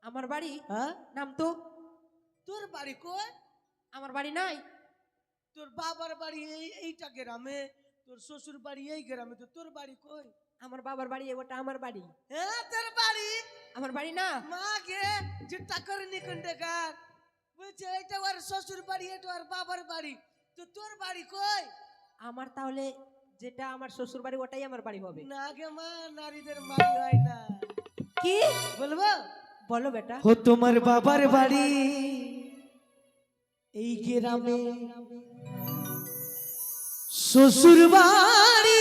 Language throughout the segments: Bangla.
আমার বাড়ি? হ্যাঁ, নাম তো। তোর বাড়ি কই? আমার বাড়ি নাই। তোর বাবার বাড়ি এইটা গ্রামে, তোর শ্বশুর বাড়ি এই গ্রামে, তো তোর বাড়ি কই? আমার বাবার বাড়ি, ওটা আমার বাড়ি। হ্যাঁ, তোর বাড়ি আমার বাড়ি না। মা গে চিন্তা করেনি কুন্ডেকার বলছে এটা ওর শ্বশুর বাড়ি, এটা ওর বাবার বাড়ি, তো তোর বাড়ি কই? আমার তাহলে যেটা আমার শ্বশুর বাড়ি ওটাই আমার বাড়ি হবে। না গে মা, নারীদের বাড়ি হয় না। কি বলবো? বলো বেটা। ও তোমার বাবার বাড়ি এই গ্রামে, শ্বশুর বাড়ি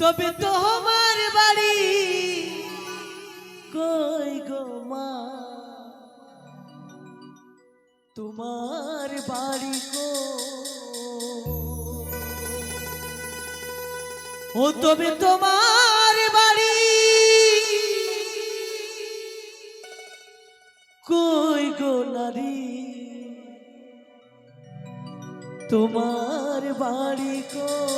তবে তোমার বাড়ি কই গো মা? তোমার বাড়ি ও তবে তোমার বাড়ি কই গো নারী? তোমার বাড়ি কই?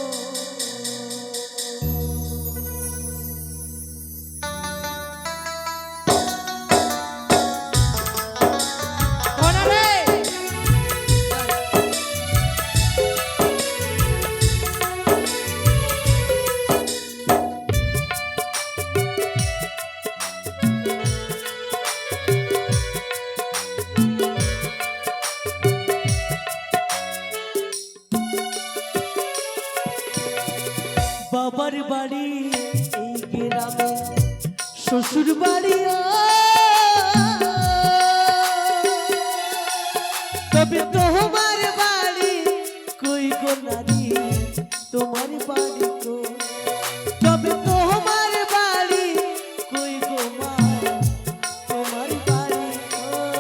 বাবার বাড়ি এই গ্রামে, শ্বশুর বাড়ি তবে তোমার বাড়ি কই গো নারী? তোমার বাড়ি কই? তবে তোমার বাড়ি কই গো মা? তোমার বাড়ি কই?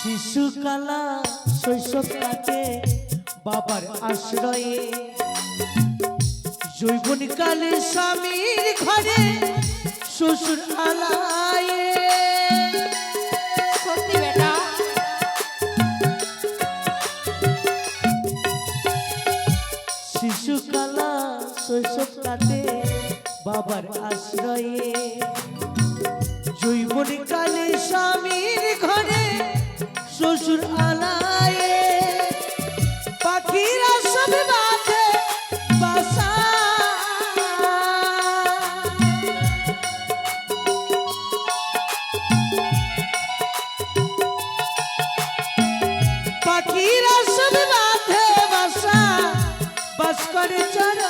শিশুকালা শৈশব কাটে বাবার আশ্রয়ে, যৌবনকালে স্বামীর ঘরে শ্বশুর আলায়ে। সত্যি বেটা। শিশুকালা শৈশব কাটে বাবার আশ্রয়ে, যৌবনকালে স্বামীর ঘরে শ্বশুর আলায়ে। পাখিরা সব বাঁধে বাসা, পাখিরা সব বাঁধে বাসা, বাস করে চড়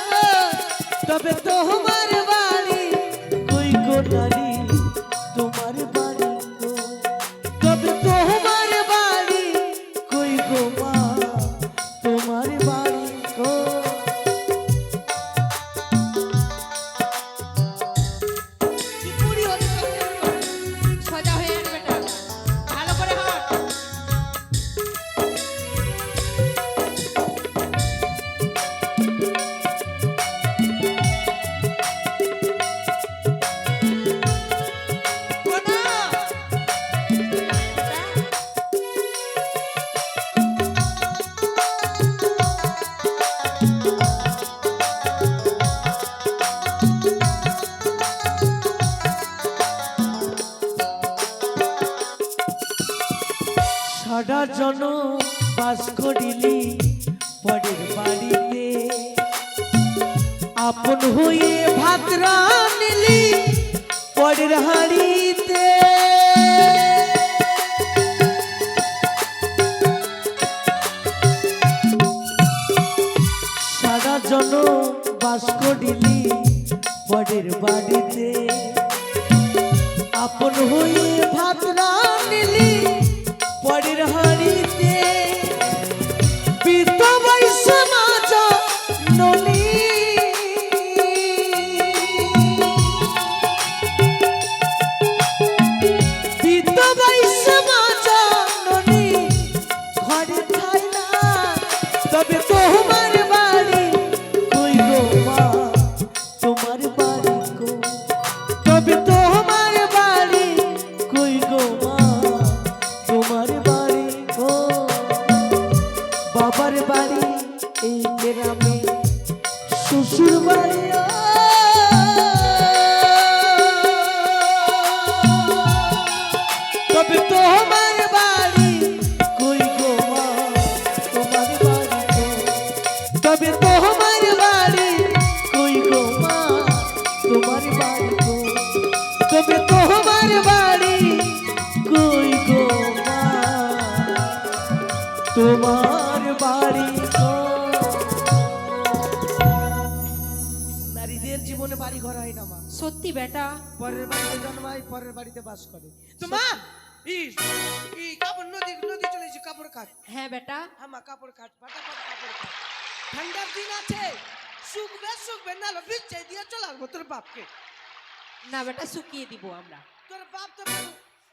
তবে তোমার বাড়ি কই গো নারী? তোমার বাড়ি কই? তবে তোমার বাড়ি কই গো মা? তোমার বাড়ি কই? সোজা হয়ে আন বেটা, ভালো করে হাঁট। সারা জন বাস করিলি পরের বাড়িতে, আপন হয়ে ভাত রাঁধলি পরের হাঁড়িতে। সারা জন বাস করিলি পরের বাড়িতে, আপন হয়ে ভাত রাঁধলি পরের হাড়িতে পিত বৈশ্য মাজা নলি পিত বৈশ্য মাজা নলি ঘরে খাই না তবে তোমার বাড়ি কই গো মা তোমার বাড়ি কই তবে তোমার বাড়ি কই গো মা তোমার বাড়ি কই বাবার বাড়ি এই গ্রামে শ্বশুর বাড়ি তবে তোমার বাড়ি কই গো মা তোমার বাড়ি কই তবে তোমার বাড়ি কই গো মা তোমার বাড়ি কই তবে তোমার বাড়ি কই গো মা তোমার বাড়ি কই নারীদের জীবনে বাড়ি ঘর হয় না মা সত্যি বেটা। পরের বাড়িতে জন্মায় পরের বাড়িতে বাস করে তো মা এই কাপড় নদী নদী চলেছে কাপড় কাট হ্যাঁ বেটা। আমা কাপড় কাট ফাটাফাট কাপড় কাট ঠান্ডার দিন আছে শুকবে নালো বিচ্ছে দিয়ে চলে আসবো তোর বাপকে না বেটা শুকিয়ে দিব আমরা। তোর বাপ তো